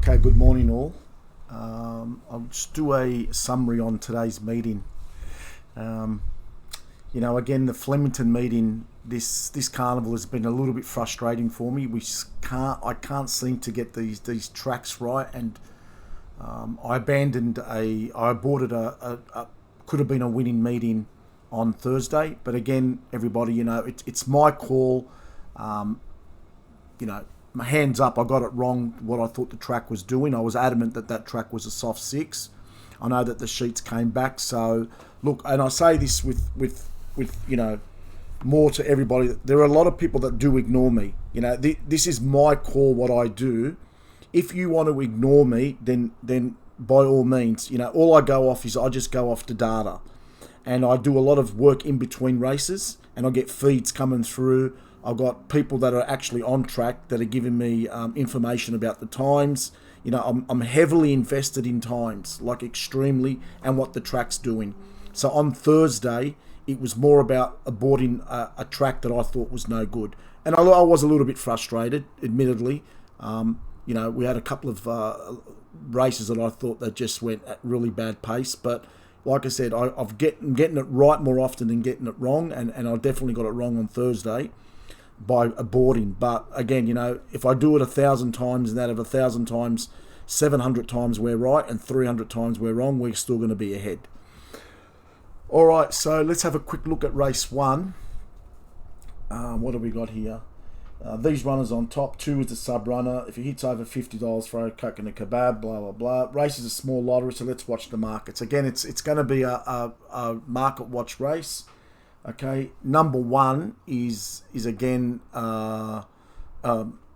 Okay, good morning all. I'll just do a summary on today's meeting. Again, the Flemington meeting this carnival has been a little bit frustrating for me. I can't seem to get these tracks right, and I aborted a could have been a winning meeting on Thursday. But again, everybody, it's my call. My hands up, I got it wrong what I thought the track was doing. I was adamant that track was a soft 6. I know that the sheets came back. So look, and I say this with more to everybody. There are a lot of people that do ignore me. This is my call, what I do. If you want to ignore me, then by all means, all I go off is I just go off the data, and I do a lot of work in between races, and I get feeds coming through. I've got people that are actually on track that are giving me information about the times. I'm heavily invested in times, like extremely, and what the track's doing. So on Thursday, it was more about aborting a track that I thought was no good. And I was a little bit frustrated, admittedly. We had a couple of races that I thought that just went at really bad pace. But like I said, I'm getting it right more often than getting it wrong. And I definitely got it wrong on Thursday by aborting. But again, if I do it 1,000 times, and out of 1,000 times, 700 times we're right and 300 times we're wrong, we're still going to be ahead. All right, so let's have a quick look at race 1. What have we got here? These runners on top. 2 is the sub runner. If he hits over $50, throw a coke and a kebab, blah, blah, blah. Race is a small lottery, so let's watch the markets. Again, it's going to be a market watch race. Okay, number 1 is again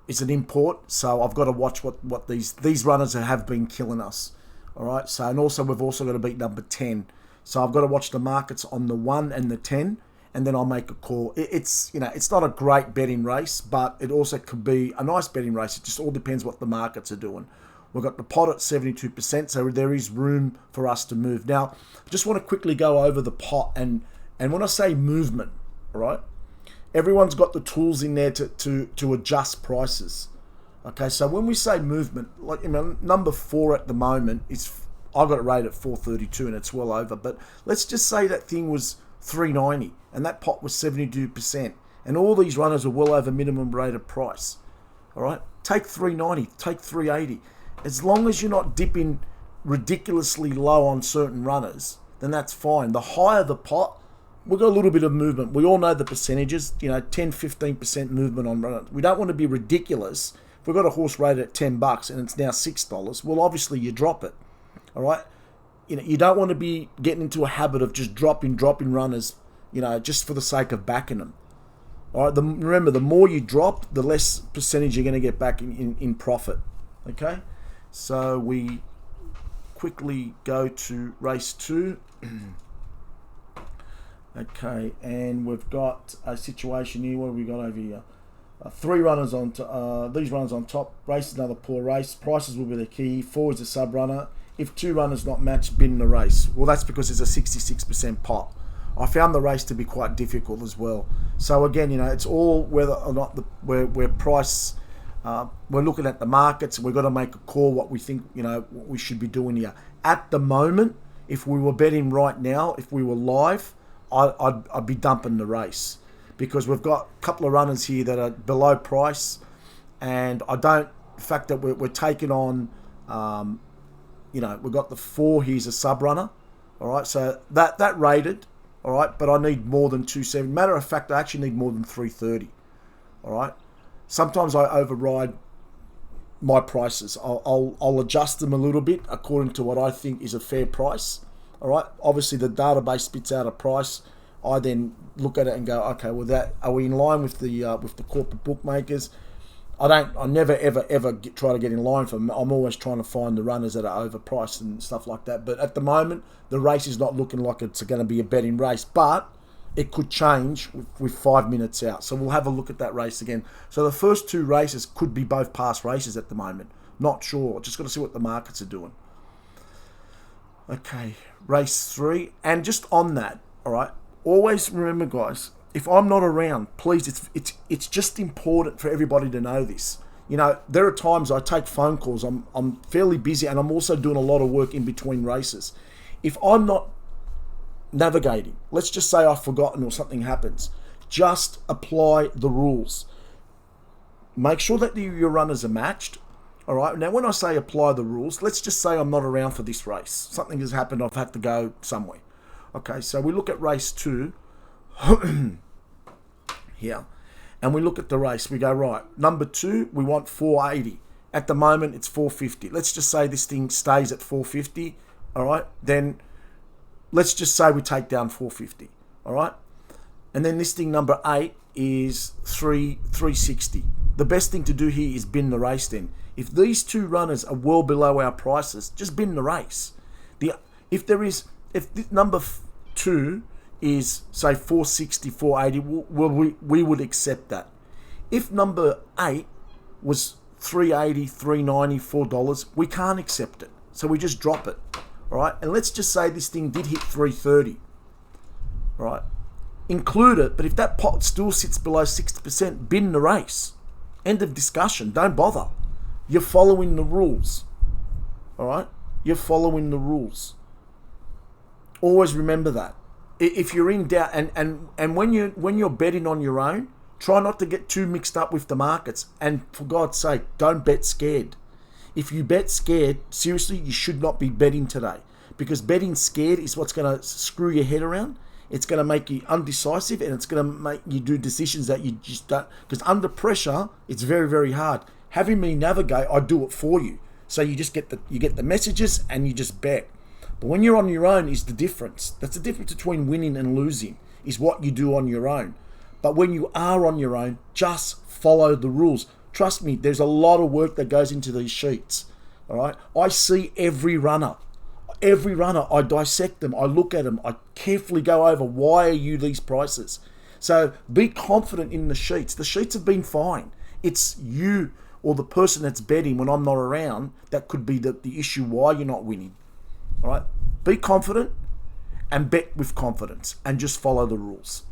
it's an import, so I've got to watch what these runners have been killing us. All right, so and also we've also got to beat number 10, so I've got to watch the markets on the 1 and the 10, and then I'll make a call. It's not a great betting race, but it also could be a nice betting race. It just all depends what the markets are doing. We've got the pot at 72%, so there is room for us to move. Now, I just want to quickly go over the pot. And when I say movement, all right, everyone's got the tools in there to adjust prices. Okay, so when we say movement, like number 4 at the moment I got it rated at 432 and it's well over. But let's just say that thing was 390 and that pot was 72%, and all these runners are well over minimum rated price. All right, take 390, take 380. As long as you're not dipping ridiculously low on certain runners, then that's fine. The higher the pot, we've got a little bit of movement. We all know the percentages, 10-15% movement on runners. We don't want to be ridiculous. If we've got a horse rated at $10 and it's now $6, well, obviously you drop it. All right? You don't want to be getting into a habit of just dropping runners, just for the sake of backing them. All right? Remember, the more you drop, the less percentage you're going to get back in profit. Okay? So we quickly go to race 2. Okay, and we've got a situation here. What have we got over here? 3 runners on these runners on top. Race is another poor race. Prices will be the key. 4 is a sub runner. If 2 runners not matched, bin the race. Well, that's because it's a 66% pot. I found the race to be quite difficult as well. So again, it's all whether or not we're price. We're looking at the markets. We've got to make a call what we think what we should be doing here. At the moment, if we were betting right now, if we were live, I'd be dumping the race, because we've got a couple of runners here that are below price, and the fact that we're taking on, we've got the 4 here's a sub runner, all right, so that rated, all right, but I need more than 270. Matter of fact, I actually need more than 330, all right. Sometimes I override my prices. I'll adjust them a little bit according to what I think is a fair price. All right. Obviously, the database spits out a price. I then look at it and go, okay, well, are we in line with the corporate bookmakers? I never ever try to get in line for them. I'm always trying to find the runners that are overpriced and stuff like that. But at the moment, the race is not looking like it's going to be a betting race, but it could change with 5 minutes out. So we'll have a look at that race again. So the first 2 races could be both past races at the moment. Not sure. Just got to see what the markets are doing. Okay, race 3, and just on that, all right, always remember, guys, if I'm not around, please, it's just important for everybody to know this. You know, there are times I take phone calls. I'm fairly busy, and I'm also doing a lot of work in between races. If I'm not navigating, let's just say I've forgotten or something happens, just apply the rules. Make sure that your runners are matched. All right. Now, when I say apply the rules, let's just say I'm not around for this race. Something has happened. I've had to go somewhere. Okay. So we look at race 2 here, and we look at the race. We go, right, number 2, we want 480. At the moment, it's 450. Let's just say this thing stays at 450. All right. Then let's just say we take down 450. All right. And then this thing, number 8, is 360. The best thing to do here is bin the race then. If these two runners are well below our prices, just bin the race. If number 2 is, say, 460, 480, we would accept that. If number 8 was 380, 390, $4, we can't accept it. So we just drop it. All right. And let's just say this thing did hit 330. All right. Include it, but if that pot still sits below 60%, bin the race. End of discussion. Don't bother. You're following the rules. All right? You're following the rules. Always remember that. If you're in doubt, and when you're betting on your own, try not to get too mixed up with the markets. And for God's sake, don't bet scared. If you bet scared, seriously, you should not be betting today. Because betting scared is what's going to screw your head around. It's going to make you undecisive, and it's going to make you do decisions that you just don't. Because under pressure, it's very, very hard. Having me navigate, I do it for you. So you just get the messages and you just bet. But when you're on your own is the difference. That's the difference between winning and losing, is what you do on your own. But when you are on your own, just follow the rules. Trust me, there's a lot of work that goes into these sheets. All right, I see every runner. Every runner, I dissect them, I look at them, I carefully go over, why are you these prices? So be confident in the sheets. The sheets have been fine. It's you or the person that's betting when I'm not around that could be the issue why you're not winning. All right? Be confident and bet with confidence and just follow the rules.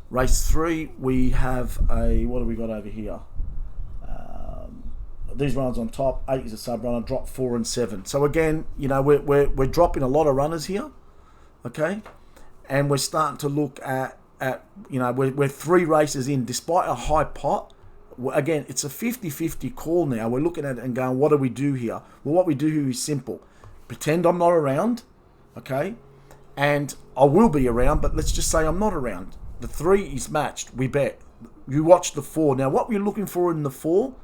Race 3, we have what have we got over here? These runners on top, 8 is a sub runner, drop 4 and 7. So again, you know, we're dropping a lot of runners here, okay? And we're starting to look at you know, we're 3 races in, despite a high pot. Again, it's a 50-50 call now. We're looking at it and going, what do we do here? Well, what we do here is simple. Pretend I'm not around, okay? And I will be around, but let's just say I'm not around. The 3 is matched, we bet. You watch the 4. Now, what we're looking for in the 4,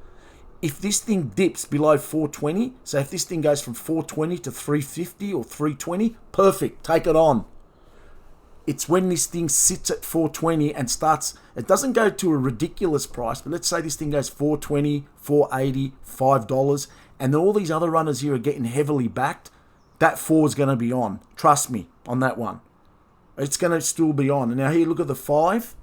if this thing dips below 420, so if this thing goes from 420 to 350 or 320, perfect, take it on. It's when this thing sits at 420 and starts, it doesn't go to a ridiculous price, but let's say this thing goes 420, 480, $5, and then all these other runners here are getting heavily backed, that 4 is going to be on. Trust me on that one. It's going to still be on. And now here, look at the 5.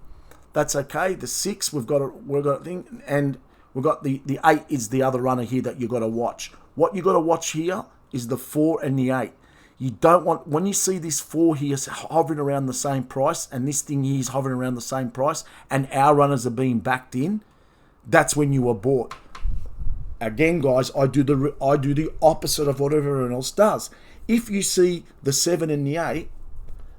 That's okay. The 6, we've got a thing, and we've got the 8 is the other runner here that you've got to watch. What you've got to watch here is the 4 and the 8. You don't want, when you see this 4 here hovering around the same price, and this thing here is hovering around the same price, and our runners are being backed in, that's when you are bought. Again, guys, I do the opposite of what everyone else does. If you see the 7 and the 8,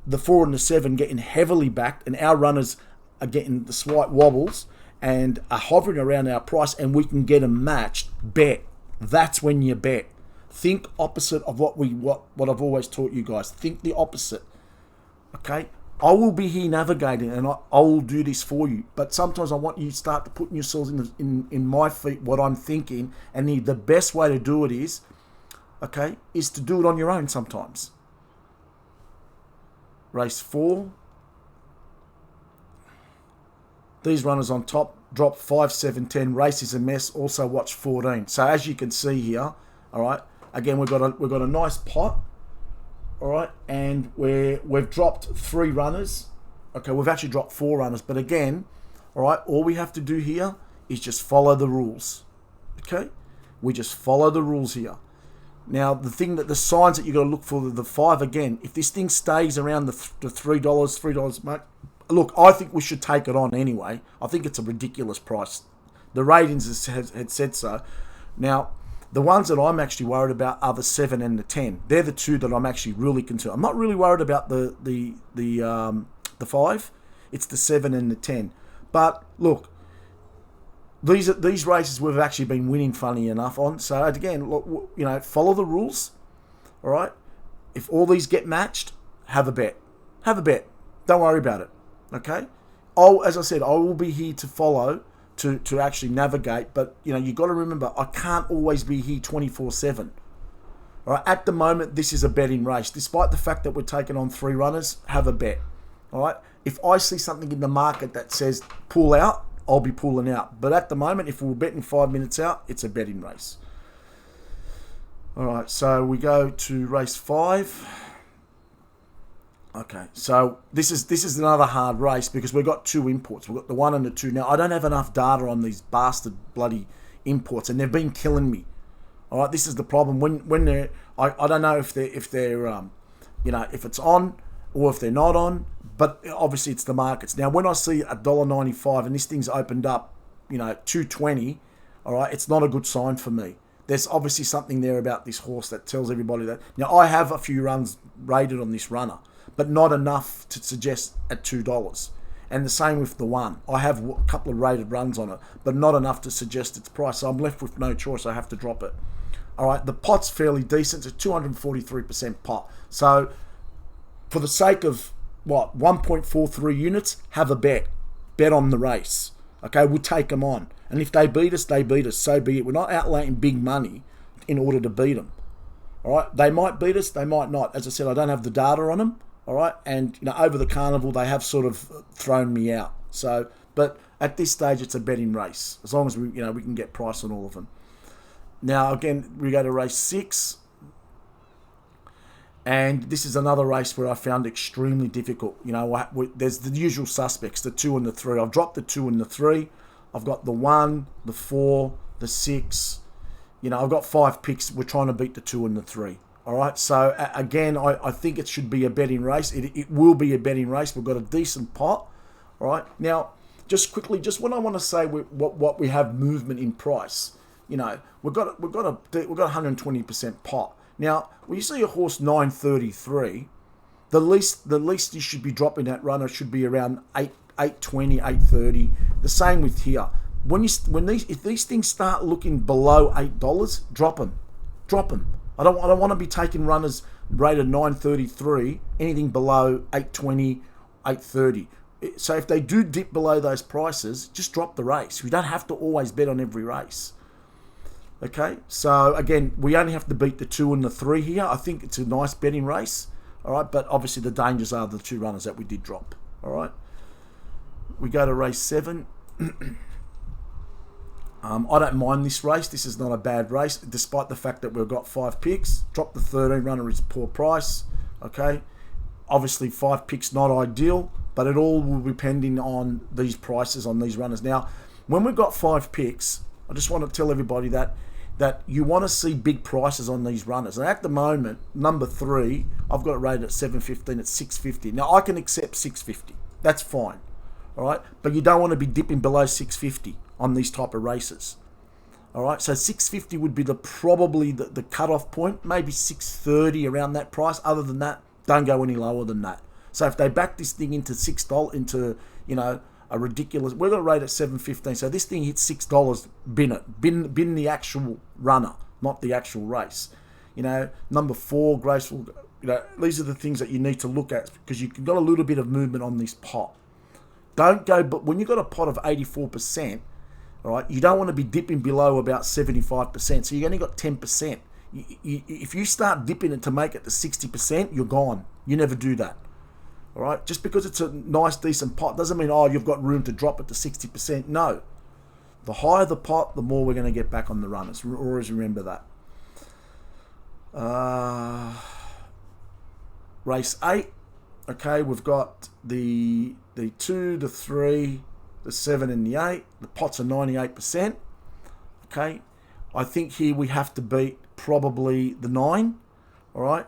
the 4 and the 7 getting heavily backed, and our runners are getting the slight wobbles, and are hovering around our price, and we can get them matched, bet. That's when you bet. Think opposite of what I've always taught you guys. Think the opposite. Okay? I will be here navigating, and I will do this for you. But sometimes I want you to start putting yourselves in my feet, what I'm thinking, and the best way to do it is to do it on your own sometimes. Race 4. These runners on top drop 5, 7, 10. Race is a mess. Also watch 14. So as you can see here, all right. Again, we've got a nice pot, all right, and we've dropped 3 runners. Okay, we've actually dropped 4 runners, but again, all right, all we have to do here is just follow the rules. Okay, we just follow the rules here. Now, the signs that you got to look for, the 5 again. If this thing stays around the $3 mark. Look, I think we should take it on anyway. I think it's a ridiculous price. The ratings had said so. Now, the ones that I'm actually worried about are the 7 and the 10. They're the two that I'm actually really concerned. I'm not really worried about the 5. It's the 7 and the 10. But look, these races we've actually been winning, funny enough, on. So again, look, follow the rules. All right. If all these get matched, have a bet. Have a bet. Don't worry about it. Okay. As I said, I will be here to follow, to actually navigate. But you got to remember, I can't always be here 24/7. All right. At the moment, this is a betting race. Despite the fact that we're taking on 3 runners, have a bet. All right. If I see something in the market that says pull out, I'll be pulling out. But at the moment, if we're betting 5 minutes out, it's a betting race. All right, so we go to race 5. Okay, so this is another hard race because we've got 2 imports. We've got the 1 and the 2. Now, I don't have enough data on these bastard bloody imports, and they've been killing me. All right, this is the problem. When they're, I don't know if they're if it's on or if they're not on, but obviously it's the markets. Now, when I see $1.95 and this thing's opened up, $2.20, all right, it's not a good sign for me. There's obviously something there about this horse that tells everybody that. Now, I have a few runs rated on this runner, but not enough to suggest at $2. And the same with the 1. I have a couple of rated runs on it, but not enough to suggest its price. So I'm left with no choice. I have to drop it. All right, the pot's fairly decent. It's a 243% pot. So for the sake of, 1.43 units, have a bet. Bet on the race. Okay, we'll take them on. And if they beat us, they beat us. So be it. We're not outlaying big money in order to beat them. All right, they might beat us, they might not. As I said, I don't have the data on them. All right, and over the carnival, they have sort of thrown me out. So, but at this stage, it's a betting race. As long as we can get price on all of them. Now, again, we go to race 6. And this is another race where I found extremely difficult. There's the usual suspects, the 2 and the 3. I've dropped the 2 and the 3. I've got the 1, the 4, the 6. I've got 5 picks. We're trying to beat the 2 and the 3. All right. So again, I think it should be a betting race. It will be a betting race. We've got a decent pot. All right. Now, just quickly, just what I want to say, what we have movement in price. We've got 120% pot. Now, when you see a horse 933, the least you should be dropping that runner should be around 820, 830. The same with here. If these things start looking below $8, drop them. I don't want to be taking runners rated 933, anything below 820, 830. So if they do dip below those prices, just drop the race. We don't have to always bet on every race. Okay, so again, we only have to beat the 2 and the 3 here. I think it's a nice betting race. All right, but obviously the dangers are the 2 runners that we did drop. All right, we go to race 7. I don't mind this race. This is not a bad race, despite the fact that we've got 5 picks. Drop the 13 runner is a poor price. Okay, obviously 5 picks not ideal, but it all will be depending on these prices on these runners. Now, when we've got 5 picks, I just want to tell everybody that you want to see big prices on these runners. And at the moment, number 3, I've got it rated at 715. It's 650. Now, I can accept 650. That's fine. All right, but you don't want to be dipping below 650 on these type of races. All right, so 650 would be probably the cutoff point. Maybe 630 around that price. Other than that, don't go any lower than that. So if they back this thing into $6, into a ridiculous, we're going to rate at 715. So this thing hits $6, bin it. Bin the actual runner, not the actual race. Number 4, graceful. These are the things that you need to look at because you've got a little bit of movement on this pot. Don't go, but when you've got a pot of 84%, all right, you don't want to be dipping below about 75%. So you've only got 10%. If you start dipping it to make it to 60%, you're gone. You never do that. All right, just because it's a nice, decent pot doesn't mean, you've got room to drop it to 60%. No. The higher the pot, the more we're going to get back on the runners. Always remember that. Race 8. Okay, we've got the 2, the 3, the 7 and the 8. The pots are 98%. Okay, I think here we have to beat probably the 9. All right.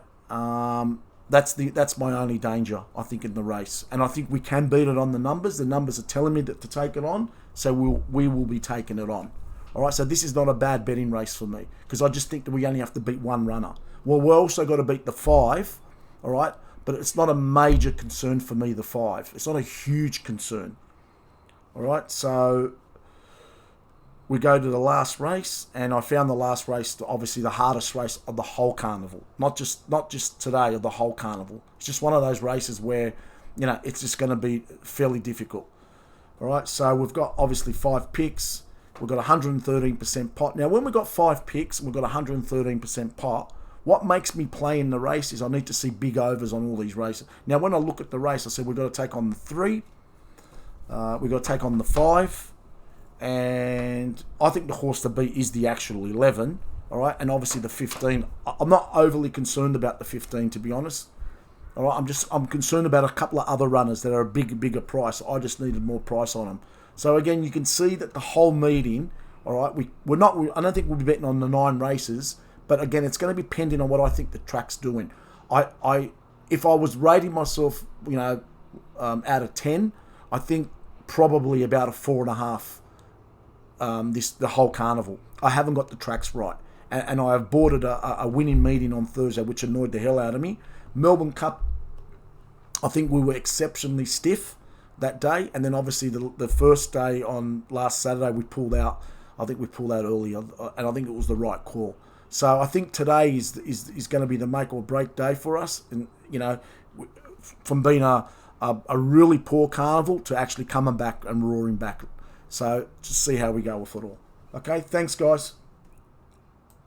That's my only danger, I think, in the race. And I think we can beat it on the numbers. The numbers are telling me that to take it on, so we will be taking it on. All right, so this is not a bad betting race for me, because I just think that we only have to beat one runner. Well, we're also got to beat the 5, all right, but it's not a major concern for me, the 5. It's not a huge concern. All right, so we go to the last race, and I found the last race, obviously the hardest race of the whole carnival. Not just today, of the whole carnival. It's just one of those races where, it's just going to be fairly difficult. All right, so we've got obviously 5 picks. We've got 113% pot. Now, when we've got 5 picks and we've got 113% pot, what makes me play in the race is I need to see big overs on all these races. Now, when I look at the race, I said we've got to take on the 3. We've got to take on the 5. And I think the horse to beat is the actual 11. All right, and obviously the 15. I'm not overly concerned about the 15, to be honest. All right, I'm concerned about a couple of other runners that are a bigger price. I just needed more price on them. So again, you can see that the whole meeting, all right, I don't think we'll be betting on the 9 races, but again, it's going to be pending on what I think the track's doing. If I was rating myself, out of 10, I think probably about a 4.5. The whole carnival. I haven't got the tracks right, and I have boarded a winning meeting on Thursday, which annoyed the hell out of me. Melbourne Cup, I think we were exceptionally stiff that day, and then obviously the first day on last Saturday we pulled out. I think we pulled out early, and I think it was the right call. So I think today is going to be the make or break day for us, and from being a really poor carnival to actually coming back and roaring back. So just see how we go with it all. Okay, thanks guys.